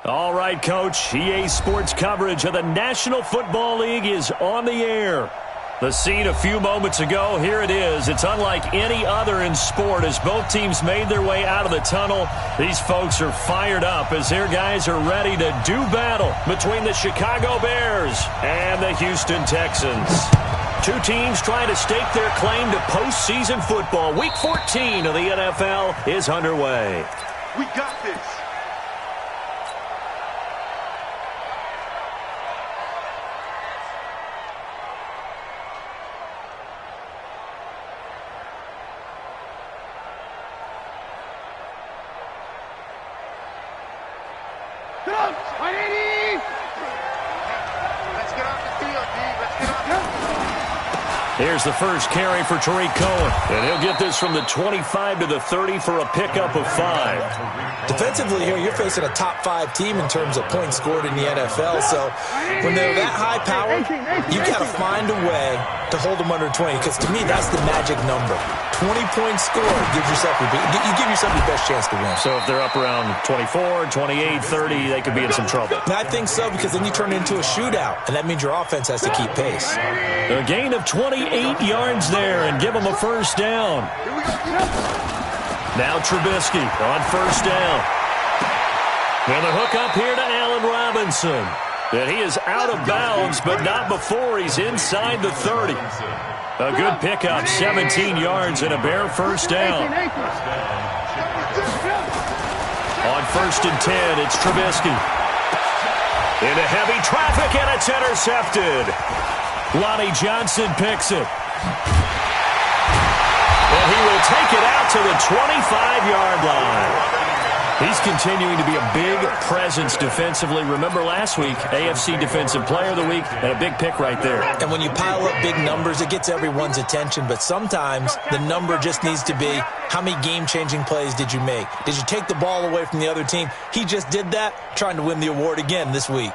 All right, Coach. EA Sports coverage of the National Football League is on the air. The scene a few moments ago, here it is. It's unlike any other in sport as both teams made their way out of the tunnel. These folks are fired up as their guys are ready to do battle between the Chicago Bears and the Houston Texans. Two teams trying to stake their claim to postseason football. Week 14 of the NFL is underway. We got this. Here's the first carry for Tariq Cohen. And he'll get this from the 25 to the 30 for a pickup of 5. Defensively here, you're facing a top 5 team in terms of points scored in the NFL. So when they're that high powered, you got to find a way to hold them under 20. Because to me, that's the magic number. 20 points scored gives yourself you give yourself your best chance to win. So if they're up around 24, 28, 30, they could be in some trouble. And I think so, because then you turn it into a shootout, and that means your offense has to keep pace. A gain of 28 yards there and give them a first down. Now Trubisky on first down. And the hook up here to Allen Robinson. And he is out of bounds, but not before he's inside the 30. A good pickup, 17 yards and a Bear first down. On first and 10, it's Trubisky. Into heavy traffic, and it's intercepted. Lonnie Johnson picks it. And he will take it out to the 25-yard line. He's continuing to be a big presence defensively. Remember last week, AFC Defensive Player of the Week, and a big pick right there. And when you pile up big numbers, it gets everyone's attention. But sometimes the number just needs to be, how many game-changing plays did you make? Did you take the ball away from the other team? He just did that, trying to win the award again this week.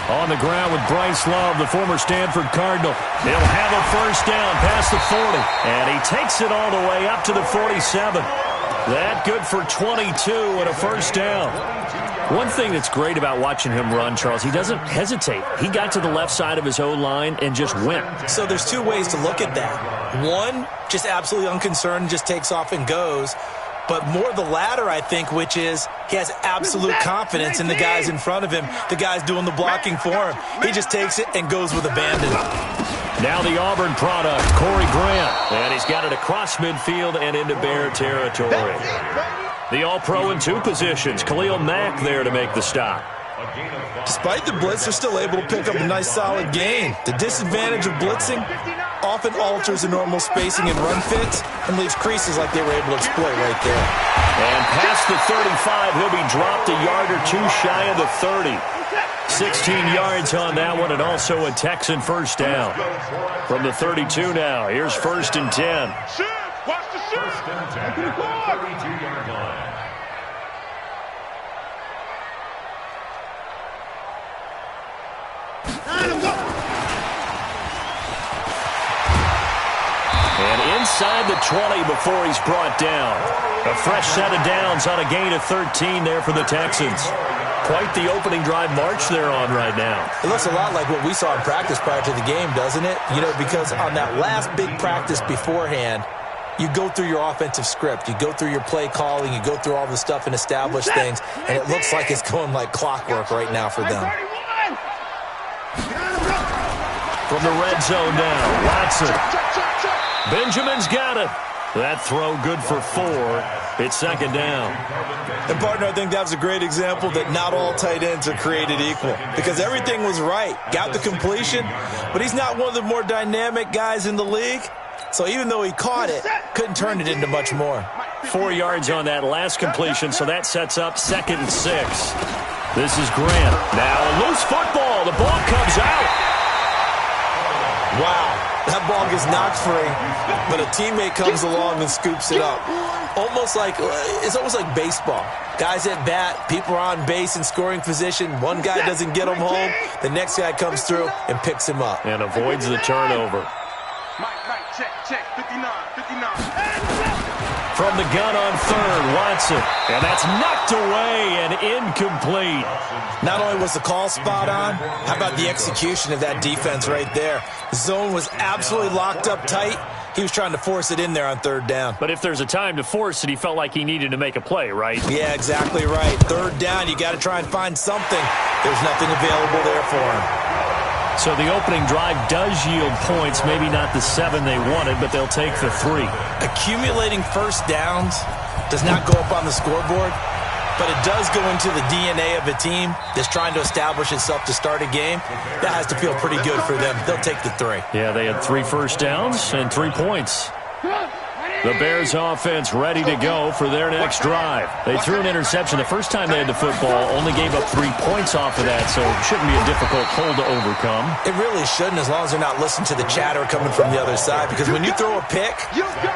On the ground with Bryce Love, the former Stanford Cardinal. He'll have a first down past the 40. And he takes it all the way up to the 47. That good for 22 and a first down. One thing that's great about watching him run, Charles, he doesn't hesitate. He got to the left side of his O-line and just went. So there's two ways to look at that. One, just absolutely unconcerned, just takes off and goes. But more the latter, I think, which is he has absolute confidence in the guys in front of him, the guys doing the blocking for him. He just takes it and goes with abandon. Now the Auburn product, Corey Grant. And he's got it across midfield and into Bear territory. The All-Pro in 2 positions, Khalil Mack there to make the stop. Despite the blitz, they're still able to pick up a nice solid gain. The disadvantage of blitzing often alters the normal spacing and run fits and leaves creases like they were able to exploit right there. And past the 35, he'll be dropped a yard or 2 shy of the 30. 16 yards on that one, and also a Texan first down. From the 32 now, here's first and 10. Watch the shoot. First and 10 at the 32-yard line. And inside the 20 before he's brought down. A fresh set of downs on a gain of 13 there for the Texans. Quite the opening drive march they're on right now. It looks a lot like what we saw in practice prior to the game, doesn't it? You know, because on that last big practice beforehand, you go through your offensive script. You go through your play calling. You go through all the stuff and establish things. And it looks like it's going like clockwork right now for them. From the red zone now, Watson. Benjamin's got it. That throw good for 4. It's second down. And, partner, I think that was a great example that not all tight ends are created equal. Because everything was right. Got the completion, but he's not one of the more dynamic guys in the league. So even though he caught it, couldn't turn it into much more. 4 yards on that last completion, so that sets up second and 6. This is Grant. Now a loose football. The ball comes out. Wow. That ball gets knocked free, but a teammate comes along and scoops it up. It's almost like baseball. Guys at bat, people are on base in scoring position. One guy doesn't get him home. The next guy comes through and picks him up. And avoids the turnover. Mike, check, 59. From the gun on third, Watson. And that's knocked away and incomplete. Not only was the call spot on, how about the execution of that defense right there? The zone was absolutely locked up tight. He was trying to force it in there on third down. But if there's a time to force it, he felt like he needed to make a play, right? Yeah, exactly right. Third down, you got to try and find something. There's nothing available there for him. So the opening drive does yield points, maybe not the 7 they wanted, but they'll take the 3. Accumulating first downs does not go up on the scoreboard, but it does go into the DNA of a team that's trying to establish itself to start a game. That has to feel pretty good for them. They'll take the 3. Yeah, they had 3 first downs and 3 points. The Bears offense ready to go for their next drive. They threw an interception the first time they had the football, only gave up 3 points off of that, so it shouldn't be a difficult hole to overcome. It really shouldn't, as long as they're not listening to the chatter coming from the other side, because when you throw a pick,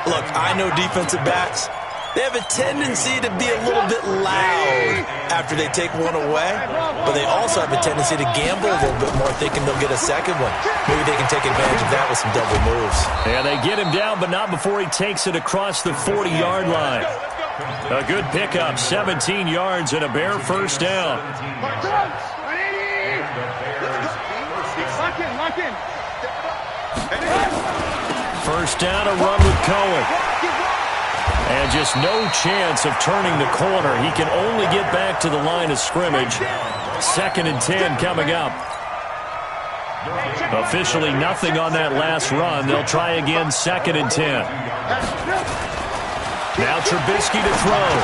look, I know defensive backs, they have a tendency to be a little bit loud after they take one away, but they also have a tendency to gamble a little bit more, thinking they'll get a second one. Maybe they can take advantage of that with some double moves. Yeah, they get him down, but not before he takes it across the 40-yard line. A good pickup, 17 yards and a Bear first down. First down, a run with Cohen. And just no chance of turning the corner. He can only get back to the line of scrimmage. 2nd and 10 coming up. Officially nothing on that last run. They'll try again, 2nd and 10. Now Trubisky to throw.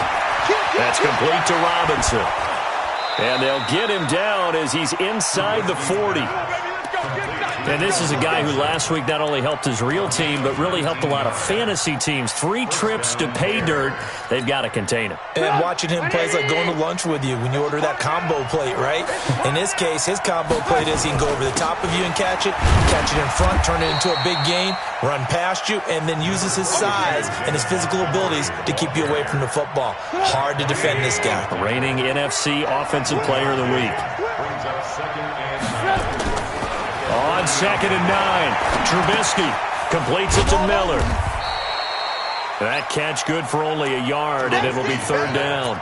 That's complete to Robinson. And they'll get him down as he's inside the 40. And this is a guy who last week not only helped his real team, but really helped a lot of fantasy teams. 3 trips to pay dirt. They've got to contain him. And watching him play is like going to lunch with you when you order that combo plate, right? In this case, his combo plate is he can go over the top of you and catch it in front, turn it into a big gain, run past you, and then uses his size and his physical abilities to keep you away from the football. Hard to defend this guy. Reigning NFC Offensive Player of the Week. On 2nd and 9, Trubisky completes it to Miller. That catch good for only a yard, and it'll be 3rd down.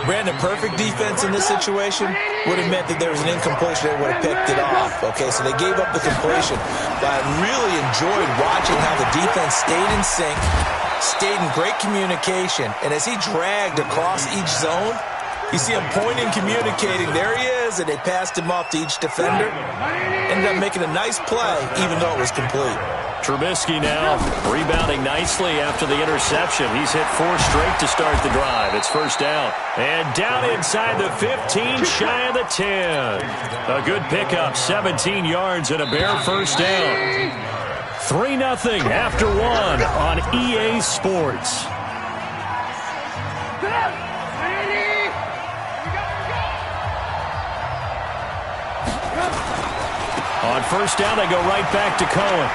Brandon, perfect defense in this situation would have meant that there was an incompletion. They would have picked it off. Okay, so they gave up the completion. But I really enjoyed watching how the defense stayed in sync, stayed in great communication, and as he dragged across each zone, you see him pointing, communicating. There he is, and they passed him off to each defender. Ended up making a nice play, even though it was complete. Trubisky now rebounding nicely after the interception. He's hit 4 straight to start the drive. It's first down. And down inside the 15, shy of the 10. A good pickup, 17 yards and a Bear first down. 3-0 after 1 on EA Sports. On first down, they go right back to Cohen.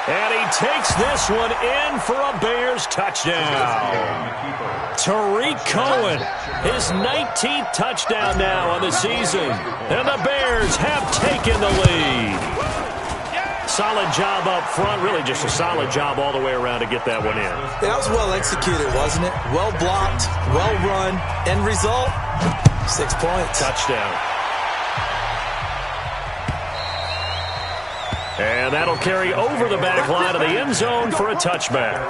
And he takes this one in for a Bears touchdown. Tariq Cohen, his 19th touchdown now on the season. And the Bears have taken the lead. Solid job up front, really just a solid job all the way around to get that one in. That was well executed, wasn't it? Well blocked, well run. End result, 6 points. Touchdown. And that'll carry over the back line of the end zone for a touchback.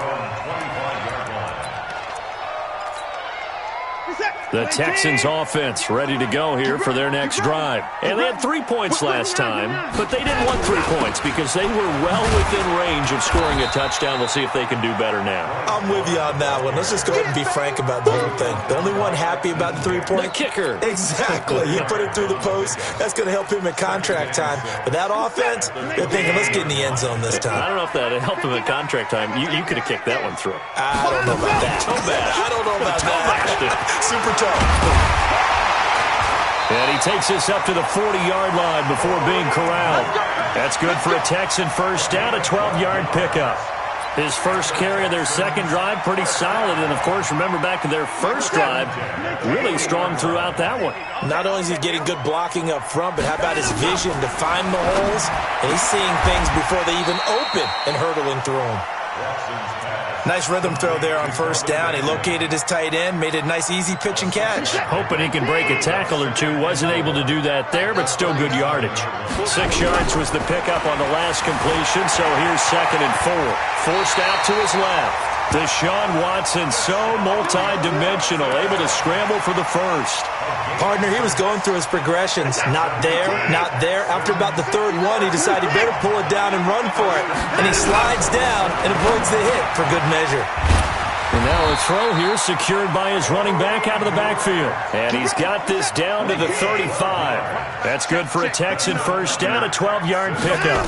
The Texans offense ready to go here for their next drive. And they had 3 points last time, but they didn't want 3 points because they were well within range of scoring a touchdown. We'll see if they can do better now. I'm with you on that one. Let's just go ahead and be frank about the whole thing. The only one happy about the 3-point? The kicker. Exactly. He put it through the post. That's going to help him at contract time. But that offense, they're thinking, let's get in the end zone this time. I don't know if that helped him at contract time. You could have kicked that one through. I don't know about that. I don't know about that. Super tough. And he takes this up to the 40-yard line before being corralled. That's good for a Texan first down, a 12-yard pickup. His first carry of their second drive, pretty solid. And, of course, remember back to their first drive, really strong throughout that one. Not only is he getting good blocking up front, but how about his vision to find the holes? And he's seeing things before they even open and hurtling through them. Nice rhythm throw there on first down. He located his tight end, made a nice easy pitch and catch. Hoping he can break a tackle or two. Wasn't able to do that there, but still good yardage. 6 yards was the pickup on the last completion, so here's 2nd and 4. Forced out to his left. Deshaun Watson, so multi-dimensional, able to scramble for the first. Partner, he was going through his progressions. Not there, not there. After about the 3rd one, he decided he better pull it down and run for it. And he slides down and avoids the hit for good measure. And now a throw here secured by his running back out of the backfield. And he's got this down to the 35. That's good for a Texan first down, a 12-yard pickup.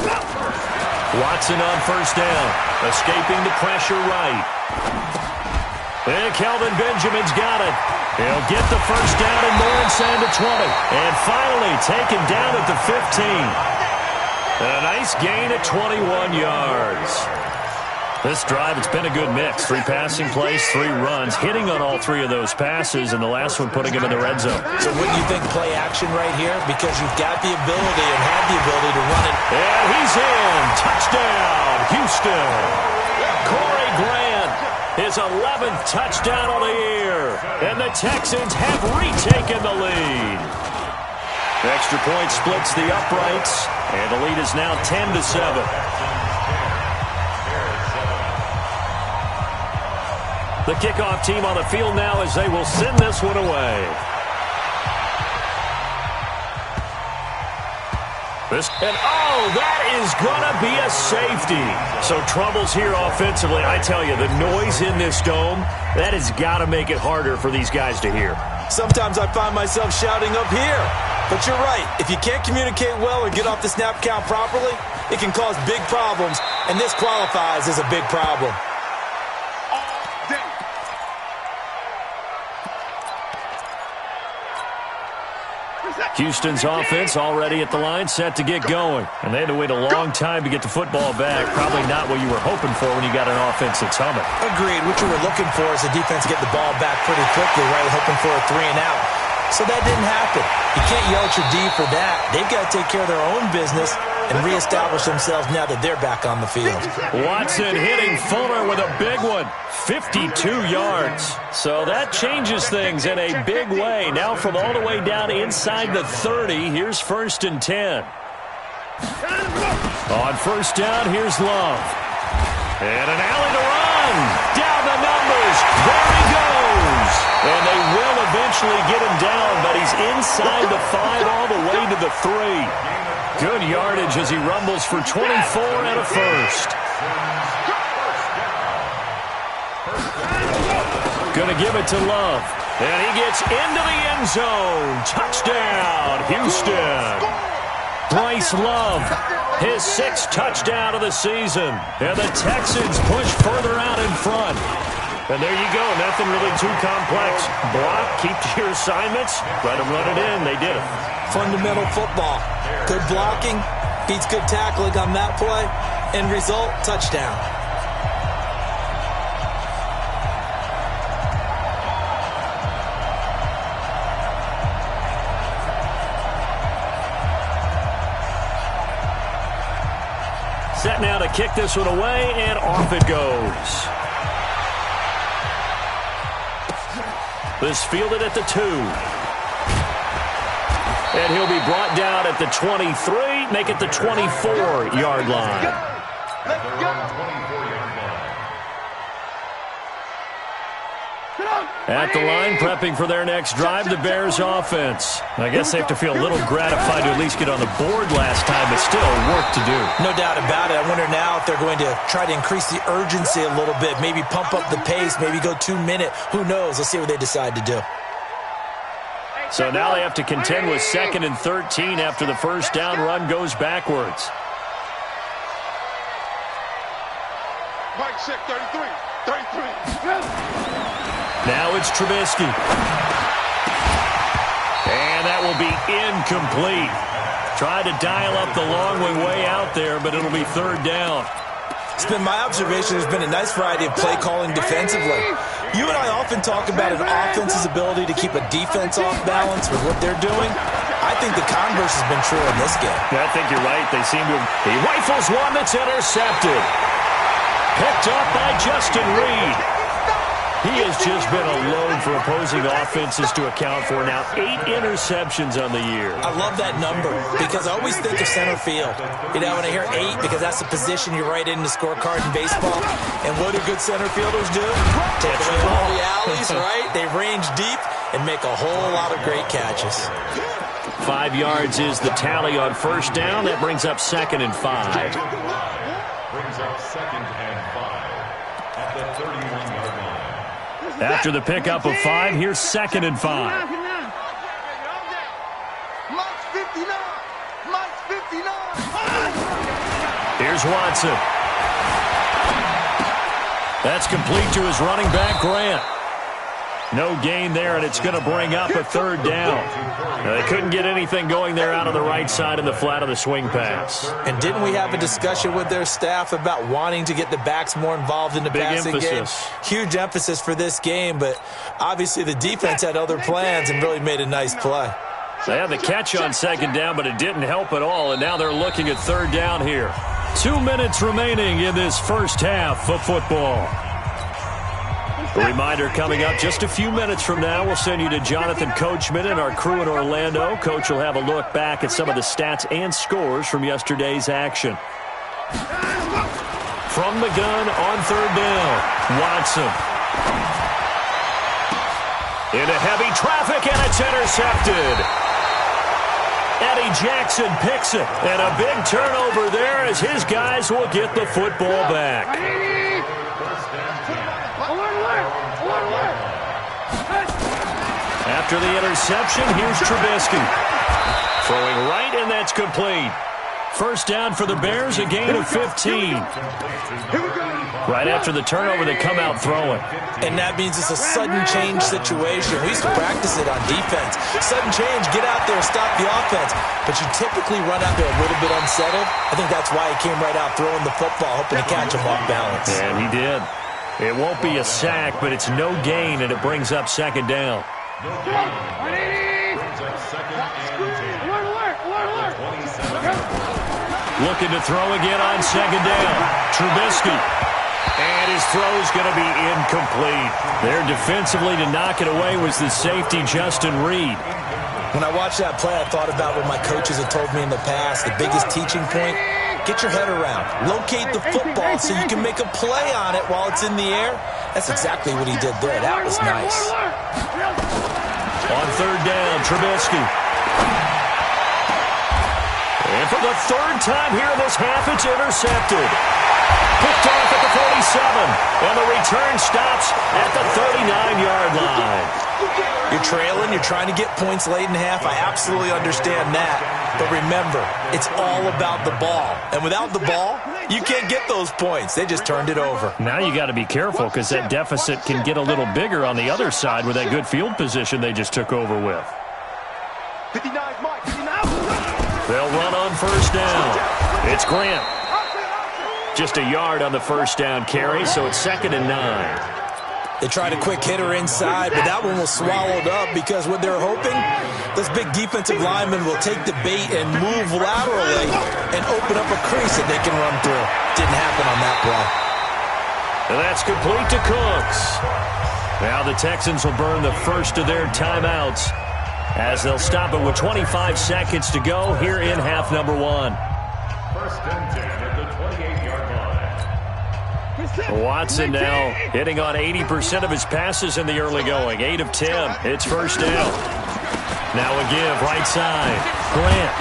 Watson on first down, escaping the pressure right. And Kelvin Benjamin's got it. He'll get the first down and more inside the 20. And finally taken down at the 15. A nice gain at 21 yards. This drive, it's been a good mix. 3 passing plays, 3 runs, hitting on all 3 of those passes, and the last one putting him in the red zone. So wouldn't you think play action right here? Because you've got the ability and have the ability to run it. And he's in. Touchdown, Houston. Corey Grant, his 11th touchdown of the year. And the Texans have retaken the lead. The extra point splits the uprights, and the lead is now 10-7. The kickoff team on the field now as they will send this one away. And that is going to be a safety. So troubles here offensively. I tell you, the noise in this dome, that has got to make it harder for these guys to hear. Sometimes I find myself shouting up here. But you're right. If you can't communicate well or get off the snap count properly, it can cause big problems. And this qualifies as a big problem. Houston's offense already at the line, set to get going. And they had to wait a long time to get the football back. Probably not what you were hoping for when you got an offense that's humming. Agreed. What you were looking for is the defense get the ball back pretty quickly, right? Hoping for a 3 and out. So that didn't happen. You can't yell at your D for that. They've got to take care of their own business and reestablish themselves now that they're back on the field. Watson hitting Fuller with a big one. 52 yards. So that changes things in a big way. Now from all the way down inside the 30, here's 1st and 10. On first down, here's Love. And an alley to run. Down the numbers. There he goes. And they will eventually get him down, but he's inside the 5 all the way to the 3. Good yardage as he rumbles for 24 and a first. Going to give it to Love. And he gets into the end zone. Touchdown, Houston. Bryce Love, his 6th touchdown of the season. And the Texans push further out in front. And there you go. Nothing really too complex. Block, keep to your assignments. Let them run it in. They did it. Fundamental football. Good blocking beats good tackling on that play. End result, touchdown. Set now to kick this one away, and off it goes. This fielded at the 2. And he'll be brought down at the 23, make it the 24-yard line. At the line, prepping for their next drive, the Bears offense. I guess they have to feel a little gratified to at least get on the board last time, but still work to do. No doubt about it. I wonder now if they're going to try to increase the urgency a little bit, maybe pump up the pace, maybe go 2-minute. Who knows? Let's see what they decide to do. So now they have to contend with 2nd and 13 after the first down run goes backwards. Mike check 33. Now it's Trubisky. And that will be incomplete. Tried to dial up the long way out there, but it'll be 3rd down. It's been my observation there's been a nice variety of play calling defensively. You and I often talk about an offense's ability to keep a defense off balance with what they're doing. I think the converse has been true in this game. Yeah, I think you're right. They seem to have... He rifles one that's intercepted. Picked up by Justin Reed. He has just been a load for opposing offenses to account for now. 8 interceptions on the year. I love that number because I always think of center field. You know, when I hear 8, because that's the position you write in the scorecard in baseball. And what do good center fielders do? Take away all the alleys, right? They range deep and make a whole lot of great catches. 5 yards is the tally on first down. That brings up 2nd and 5. Brings up 2nd and 5 at the 31-yard line. After the pickup of 5, here's 2nd and 5. Here's Watson. That's complete to his running back, Grant. No gain there, and it's going to bring up a 3rd down. They couldn't get anything going there out on the right side in the flat of the swing pass. And didn't we have a discussion with their staff about wanting to get the backs more involved in the passing game? Huge emphasis for this game, but obviously the defense had other plans and really made a nice play. They had the catch on 2nd down, but it didn't help at all, and now they're looking at 3rd down here. 2 minutes remaining in this first half of football. A reminder coming up just a few minutes from now, we'll send you to Jonathan Coachman and our crew in Orlando. Coach will have a look back at some of the stats and scores from yesterday's action. From the gun on 3rd down, Watson. Into heavy traffic, and it's intercepted. Eddie Jackson picks it, and a big turnover there as his guys will get the football back. After the interception, here's Trubisky. Throwing right, and that's complete. First down for the Bears, a gain of 15. Right after the turnover, they come out throwing. And that means it's a sudden change situation. We used to practice it on defense. Sudden change, get out there, stop the offense. But you typically run out there a little bit unsettled. I think that's why he came right out throwing the football, hoping to catch him off balance. And he did. It won't be a sack, but it's no gain, and it brings up 2nd down. Looking to throw again on 2nd down. Trubisky. And his throw's going to be incomplete. There defensively to knock it away was the safety, Justin Reed. When I watched that play, I thought about what my coaches had told me in the past. The biggest teaching point, get your head around. Locate the football so you can make a play on it while it's in the air. That's exactly what he did there. That was nice. On 3rd down, Trubisky. And for the 3rd time here in this half, it's intercepted. Picked off at the 47, and the return stops at the 39-yard line. You're trailing, you're trying to get points late in half. I absolutely understand that. But remember, it's all about the ball. And without the ball, you can't get those points. They just turned it over. Now you got to be careful because that deficit can get a little bigger on the other side with that good field position they just took over with. 59, Mike. 59. They'll run on 1st down. It's Grant. Just a yard on the 1st down carry, so it's 2nd and 9. They tried a quick hitter inside, but that one was swallowed up because what they're hoping, this big defensive lineman will take the bait and move laterally and open up a crease that they can run through. Didn't happen on that play. And that's complete to Cooks. Now the Texans will burn the first of their timeouts as they'll stop it with 25 seconds to go here in half number 1. 1st and 10 at the 28-yard line. Watson now hitting on 80% of his passes in the early going. 8 of 10. It's 1st down. Now a give right side. Grant.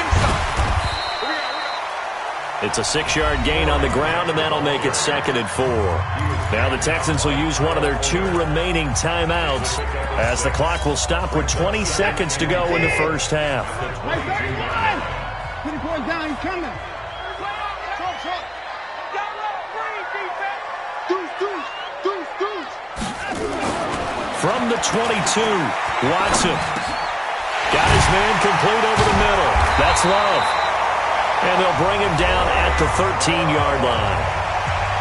It's a 6-yard gain on the ground, and that'll make it 2nd and 4. Now the Texans will use one of their 2 remaining timeouts as the clock will stop with 20 seconds to go in the first half. From the 22, Watson. Got his man complete over the middle. That's Love. And they'll bring him down at the 13-yard line.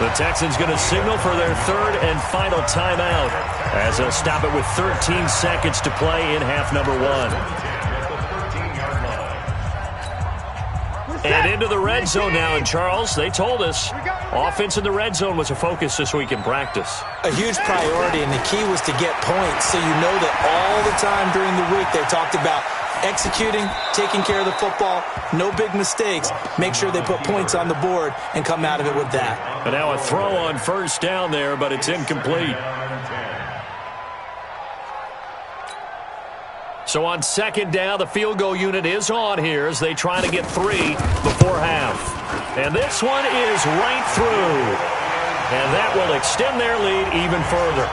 The Texans going to signal for their 3rd and final timeout as they'll stop it with 13 seconds to play in half number 1. And into the red zone now. And, Charles, they told us offense in the red zone was a focus this week in practice. A huge priority, and the key was to get points. So you know that all the time during the week they talked about executing, taking care of the football, no big mistakes. Make sure they put points on the board and come out of it with that. And now a throw on first down there, but it's incomplete. So on second down, the field goal unit is on here as they try to get 3 before half. And this one is right through. And that will extend their lead even further.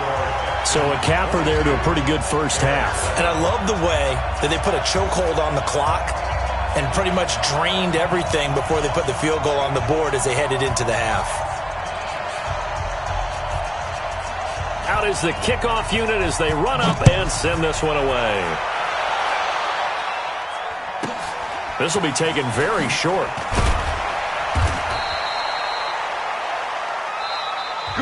So a capper there to a pretty good first half. And I love the way that they put a chokehold on the clock and pretty much drained everything before they put the field goal on the board as they headed into the half. Out is the kickoff unit as they run up and send this one away. This will be taken very short.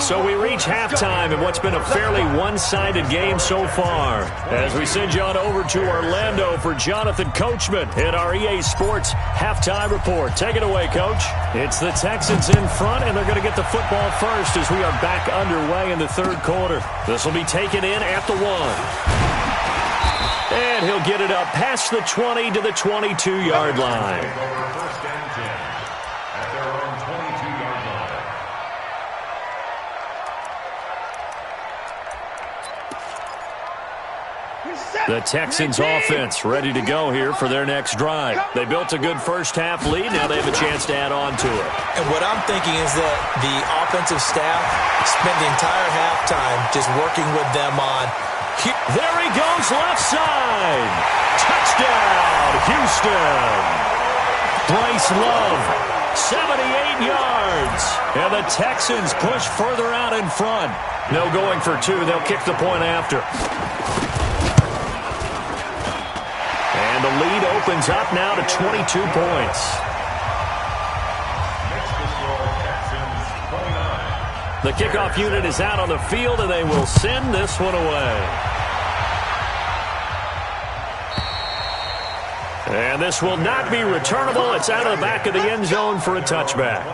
So we reach halftime in what's been a fairly one-sided game so far. As we send you on over to Orlando for Jonathan Coachman in our EA Sports Halftime Report. Take it away, Coach. It's the Texans in front, and they're going to get the football first as we are back underway in the third quarter. This will be taken in at the 1. And he'll get it up past the 20 to the 22-yard line. First and 10 at their own 22-yard line. The Texans offense ready to go here for their next drive. They built a good first half lead. Now they have a chance to add on to it. And what I'm thinking is that the offensive staff spent the entire halftime just working with them on. There he goes, left side. Touchdown, Houston. Bryce Love, 78 yards. And the Texans push further out in front. No going for 2. They'll kick the point after. And the lead opens up now to 22 points. The kickoff unit is out on the field, and they will send this one away. And this will not be returnable. It's out of the back of the end zone for a touchback.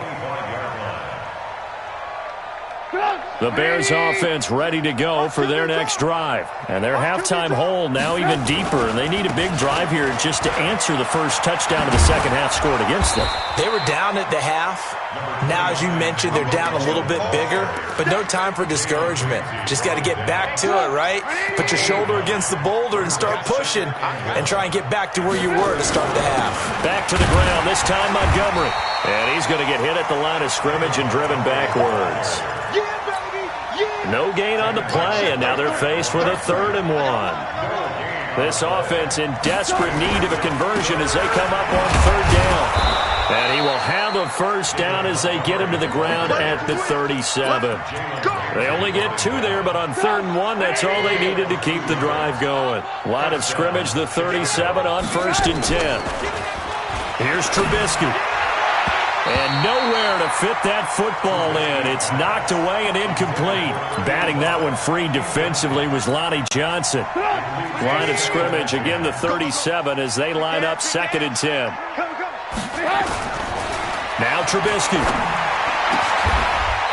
The Bears offense ready to go for their next drive. And their halftime hole now even deeper. And they need a big drive here just to answer the first touchdown of the second half scored against them. They were down at the half. Now, as you mentioned, they're down a little bit bigger. But no time for discouragement. Just got to get back to it, right? Put your shoulder against the boulder and start pushing. And try and get back to where you were to start the half. Back to the ground, this time Montgomery. And he's going to get hit at the line of scrimmage and driven backwards. No gain on the play, and now they're faced with a 3rd and 1. This offense in desperate need of a conversion as they come up on 3rd down. And he will have a first down as they get him to the ground at the 37. They only get 2 there, but on 3rd and 1, that's all they needed to keep the drive going. Line of scrimmage, the 37 on 1st and 10. Here's Trubisky. And nowhere to fit that football in. It's knocked away and incomplete. Batting that one free defensively was Lonnie Johnson. Line of scrimmage, again the 37 as they line up 2nd and 10. Now Trubisky.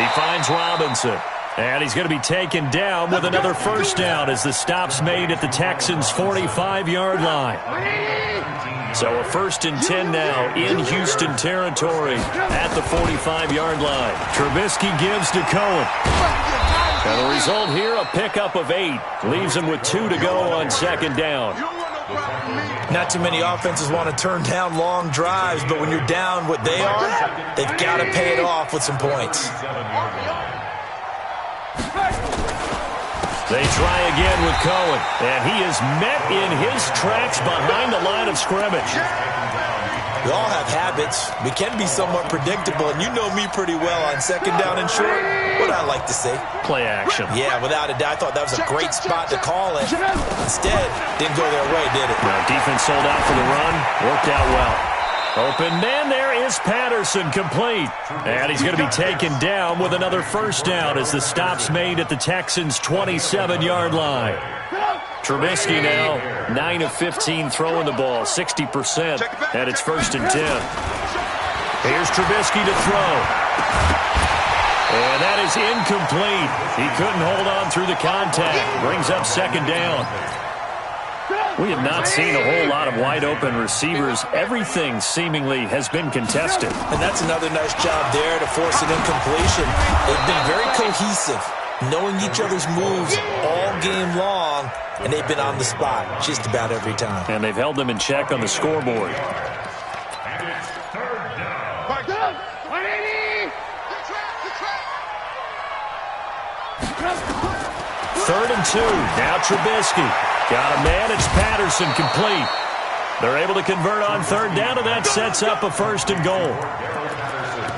He finds Robinson. And he's going to be taken down with another first down as the stop's made at the Texans' 45-yard line. So a 1st and 10 now in Houston territory at the 45-yard line. Trubisky gives to Cohen. And the result here, a pickup of 8. Leaves him with 2 to go on 2nd down. Not too many offenses want to turn down long drives, but when you're down what they are, they've got to pay it off with some points. They try again with Cohen, and he is met in his tracks behind the line of scrimmage. We all have habits. We can be somewhat predictable, and you know me pretty well on 2nd down and short. What I like to say. Play action. Yeah, without a doubt. I thought that was a great spot to call it. Instead, didn't go their way, did it? No, defense sold out for the run. Worked out well. Open man, there is Patterson, complete. And he's going to be taken down with another first down as the stop's made at the Texans' 27-yard line. Trubisky now 9 of 15 throwing the ball, 60%, and it's 1st and 10. Here's Trubisky to throw. And that is incomplete. He couldn't hold on through the contact. Brings up second down. We have not seen a whole lot of wide-open receivers. Everything seemingly has been contested. And that's another nice job there to force an incompletion. They've been very cohesive, knowing each other's moves all game long, and they've been on the spot just about every time. And they've held them in check on the scoreboard. And it's third down. Third and 2. Now Trubisky. Got a man. It's Patterson, complete. They're able to convert on third down, and that sets up a first and goal.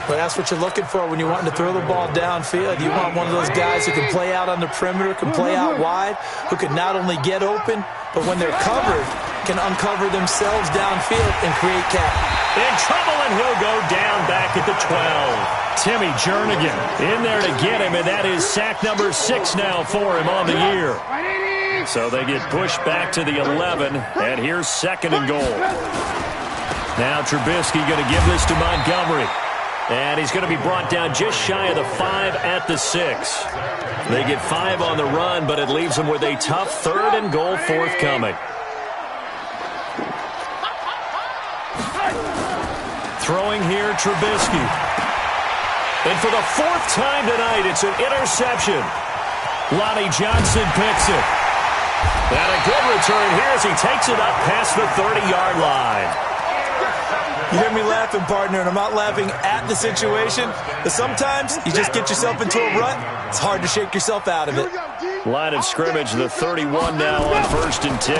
But that's what you're looking for when you're wanting to throw the ball downfield. You want one of those guys who can play out on the perimeter, can play out wide, who can not only get open, but when they're covered, can uncover themselves downfield and create cap. In trouble, and he'll go down back at the 12. Timmy Jernigan in there to get him, and that is sack number 6 now for him on the year. So they get pushed back to the 11, and here's second and goal. Now Trubisky going to give this to Montgomery. And he's going to be brought down just shy of the 5 at the 6. They get 5 on the run, but it leaves them with a tough third and goal forthcoming. Throwing here, Trubisky. And for the 4th time tonight, it's an interception. Lonnie Johnson picks it. And a good return here as he takes it up past the 30-yard line. You hear me laughing, partner, and I'm not laughing at the situation, but sometimes you just get yourself into a rut. It's hard to shake yourself out of it. Line of scrimmage, the 31 now on 1st and 10.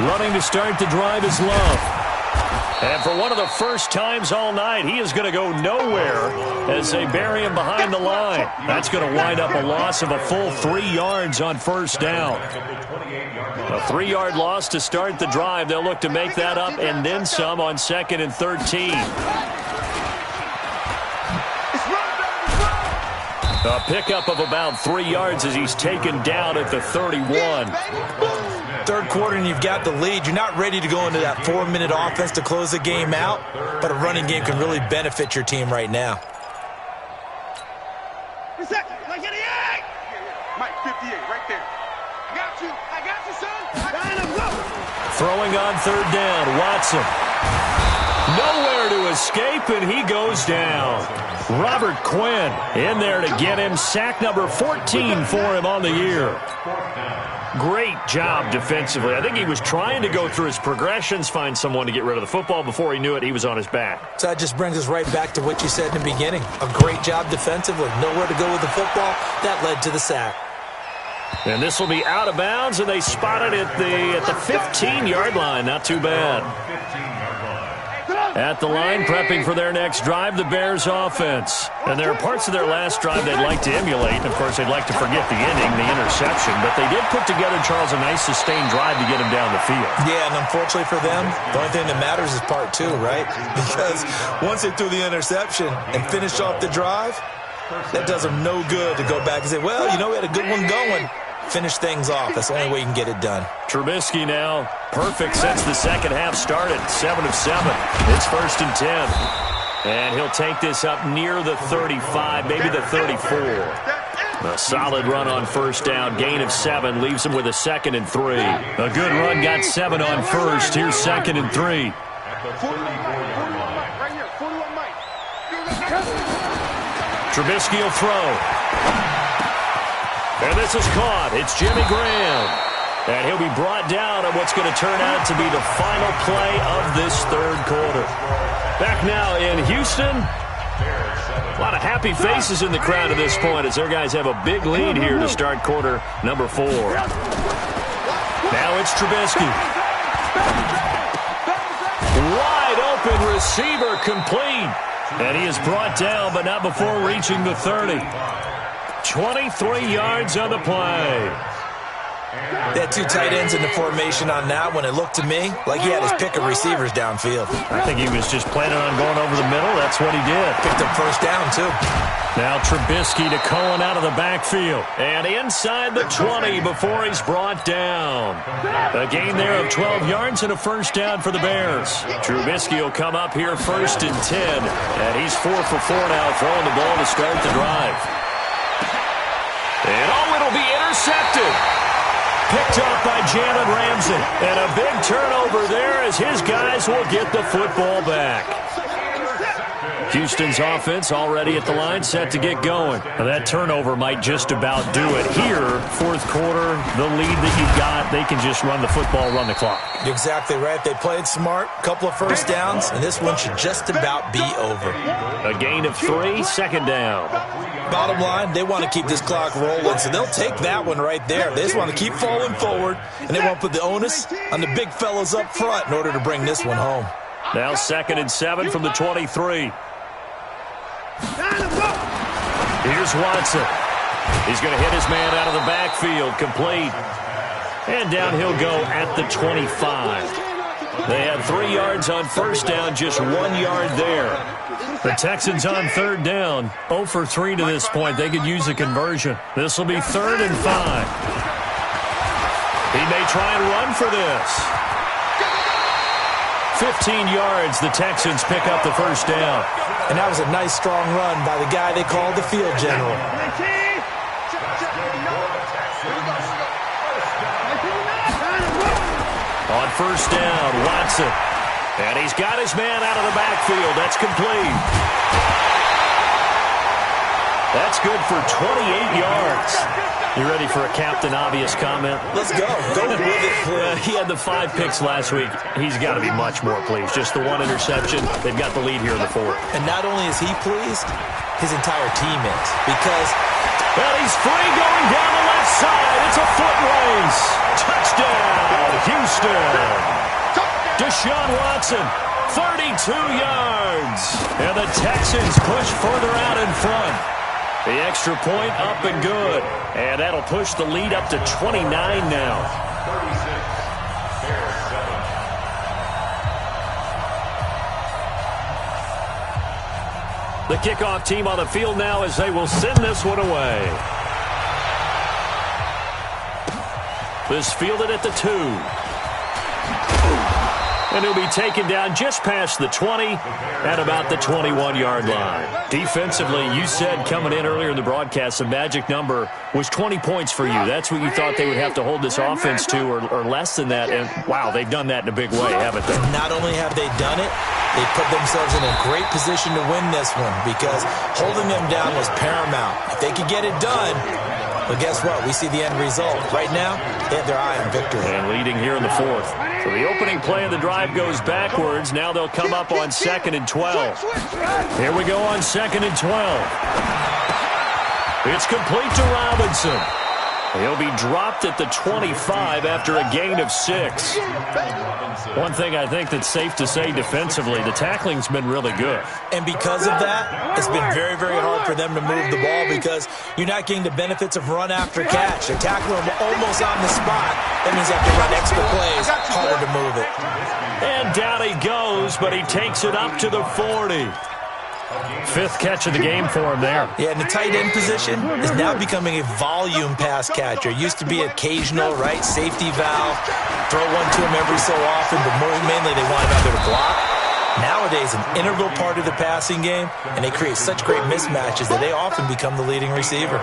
Running to start the drive is Love. And for one of the first times all night, he is going to go nowhere as they bury him behind the line. That's going to wind up a loss of a full 3 yards on first down. A 3-yard loss to start the drive. They'll look to make that up and then some on 2nd and 13. A pickup of about 3 yards as he's taken down at the 31. Third quarter and you've got the lead. You're not ready to go into that 4-minute offense to close the game out, but a running game can really benefit your team right now. Mike, 58, right there. I got you, son. Throwing on third down, Watson. Nowhere to escape, and he goes down. Robert Quinn in there to get him. Sack number 14 for him on the year. Great job defensively. I think he was trying to go through his progressions, find someone to get rid of the football. Before he knew it, he was on his back. So that just brings us right back to what you said in the beginning. A great job defensively. Nowhere to go with the football. That led to the sack. And this will be out of bounds, and they spot it at the 15-yard line. Not too bad. At the line, prepping for their next drive, the Bears offense. And there are parts of their last drive they'd like to emulate. And, of course, they'd like to forget the ending, the interception. But they did put together, Charles, a nice sustained drive to get him down the field. Yeah, and unfortunately for them, the only thing that matters is part 2, right? Because once they threw the interception and finished off the drive, that does them no good to go back and say, well, you know, we had a good one going. Finish things off. That's the only way you can get it done. Trubisky now perfect since the second half started. 7 of 7. It's 1st and 10. And he'll take this up near the 35, maybe the 34. A solid run on first down. Gain of 7 leaves him with a 2nd and 3. A good run got 7 on first. Here's 2nd and 3. Trubisky will throw. And this is caught. It's Jimmy Graham. And he'll be brought down on what's going to turn out to be the final play of this third quarter. Back now in Houston. A lot of happy faces in the crowd at this point as their guys have a big lead here to start quarter number 4. Now it's Trubisky. Wide open receiver complete. And he is brought down, but not before reaching the 30. 23 yards on the play. They had two tight ends in the formation on that one. It looked to me like he had his pick of receivers downfield. I think he was just planning on going over the middle. That's what he did. Picked up first down, too. Now Trubisky to Cohen out of the backfield. And inside the 20 before he's brought down. A gain there of 12 yards and a first down for the Bears. Trubisky will come up here first and 10. And he's 4 for 4 now, throwing the ball to start the drive. And it'll be intercepted. Picked up by Jalen Ramsey. And a big turnover there as his guys will get the football back. Houston's offense already at the line, set to get going. Now that turnover might just about do it. Here, fourth quarter, the lead that you've got, they can just run the football, run the clock. You're exactly right. They played smart, couple of first downs, and this one should just about be over. A gain of 3, second down. Bottom line, they want to keep this clock rolling, so they'll take that one right there. They just want to keep falling forward, and they won't put the onus on the big fellows up front in order to bring this one home. Now 2nd and 7 from the 23. Here's Watson. He's going to hit his man out of the backfield, complete. And down he'll go at the 25. They had 3 yards on first down, just 1 yard there. The Texans on third down, 0 for 3 to this point. They could use a conversion. This will be 3rd and 5. He may try and run for this. 15 yards, the Texans pick up the first down. And that was a nice, strong run by the guy they called the field general. On first down, Watson. And he's got his man out of the backfield. That's complete. That's good for 28 yards. You ready for a Captain Obvious comment? Let's go. Go with it. He had the 5 picks last week. He's got to be much more pleased. Just the 1 interception. They've got the lead here in the 4th. And not only is he pleased, his entire team is. Because... well, he's free going down the left side. It's a foot race. Touchdown, Houston. Deshaun Watson, 32 yards. And the Texans push further out in front. The extra point up and good. And that'll push the lead up to 29 now. 36, Bears 7. The kickoff team on the field now as they will send this one away. This fielded at the 2. And he'll be taken down just past the 20 at about the 21-yard line. Defensively, you said coming in earlier in the broadcast, the magic number was 20 points for you. That's what you thought they would have to hold this offense to or less than that. And, wow, they've done that in a big way, haven't they? Not only have they done it, they put themselves in a great position to win this one because holding them down was paramount. If they could get it done, well, guess what? We see the end result. Right now, they have their eye on victory. And leading here in the 4th. So the opening play of the drive goes backwards. Now they'll come up on 2nd and 12. Here we go on 2nd and 12. It's complete to Robinson. He'll be dropped at the 25 after a gain of 6. One thing I think that's safe to say defensively, the tackling's been really good. And because of that, it's been very, very hard for them to move the ball because you're not getting the benefits of run after catch. They're tackling them almost on the spot. That means they have to run extra plays, harder to move it. And down he goes, but he takes it up to the 40. 5th catch of the game for him there. Yeah, and the tight end position is now becoming a volume pass catcher. It used to be occasional, right? Safety valve. Throw one to him every so often, but mainly they want him out there to block. Nowadays, an integral part of the passing game, and they create such great mismatches that they often become the leading receiver.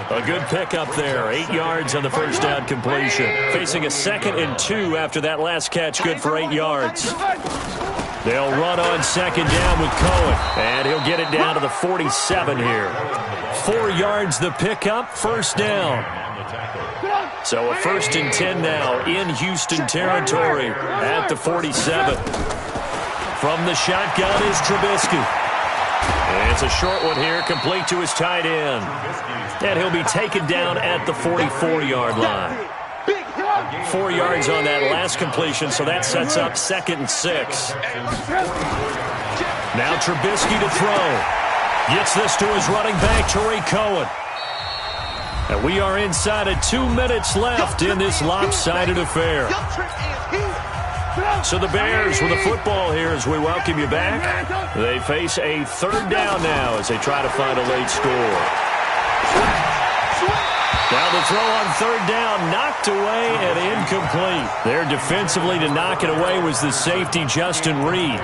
A good pickup there. 8 yards on the first down completion. Facing a 2nd and 2 after that last catch, good for 8 yards. They'll run on 2nd down with Cohen, and he'll get it down to the 47 here. 4 yards the pickup, first down. So a 1st and 10 now in Houston territory at the 47. From the shotgun is Trubisky. And it's a short one here, complete to his tight end. And he'll be taken down at the 44-yard line. 4 yards on that last completion, so that sets up 2nd and 6. Now Trubisky to throw. Gets this to his running back, Tariq Cohen. And we are inside of 2 minutes left in this lopsided affair. So the Bears with the football here as we welcome you back. They face a third down now as they try to find a late score. Now the throw on third down, knocked away and incomplete. There defensively to knock it away was the safety, Justin Reed.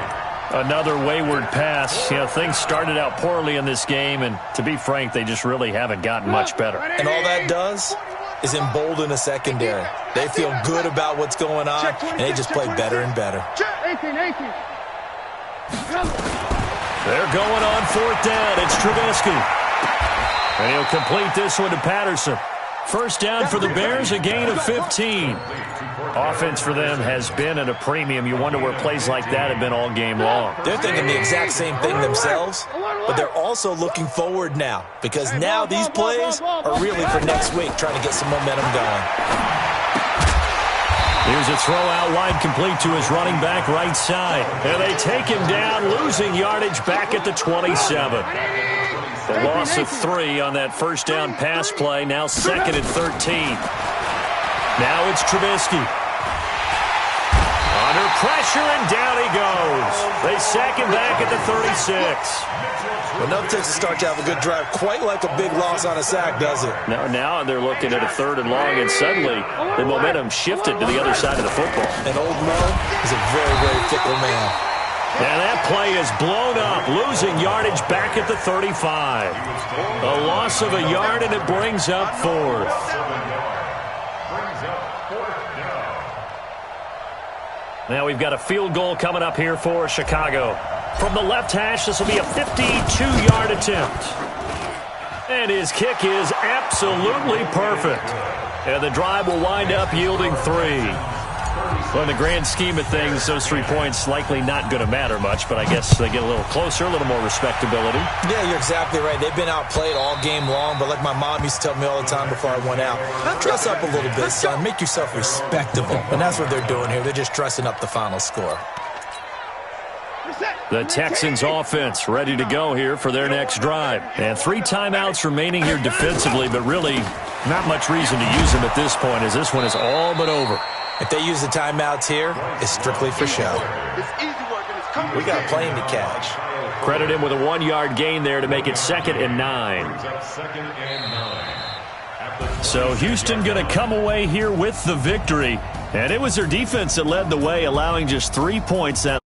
Another wayward pass. You know, things started out poorly in this game, and to be frank, they just really haven't gotten much better. And all that does is embolden a secondary. They feel good about what's going on, and they just play better and better. They're going on fourth down. It's Trubisky. And he'll complete this one to Patterson. First down for the Bears, a gain of 15. Offense for them has been at a premium. You wonder where plays like that have been all game long. They're thinking the exact same thing themselves, but they're also looking forward now because now these plays are really for next week, trying to get some momentum going. Here's a throw out wide, complete to his running back right side. And they take him down, losing yardage back at the 27. The loss of 3 on that first down pass play, now second and 13. Now it's Trubisky. Under pressure, and down he goes. They sack him back at the 36. Well, nothing takes a start to have a good drive quite like a big loss on a sack, does it? Now they're looking at a third and long, and suddenly the momentum shifted to the other side of the football. And old Mo is a very, very fickle man. And that play is blown up, losing yardage back at the 35. A loss of a yard, and it brings up fourth. Now we've got a field goal coming up here for Chicago. From the left hash, this will be a 52-yard attempt. And his kick is absolutely perfect. And the drive will wind up yielding 3. Well, in the grand scheme of things, those 3 points likely not going to matter much, but I guess they get a little closer, a little more respectability. Yeah, you're exactly right. They've been outplayed all game long, but like my mom used to tell me all the time before I went out, dress up a little bit, son. Make yourself respectable. And that's what they're doing here. They're just dressing up the final score. The Texans offense ready to go here for their next drive. And 3 timeouts remaining here defensively, but really not much reason to use them at this point as this one is all but over. If they use the timeouts here, it's strictly for show. We got a plane to catch. Credit him with a 1-yard gain there to make it 2nd and 9. So Houston going to come away here with the victory. And it was their defense that led the way, allowing just 3 points that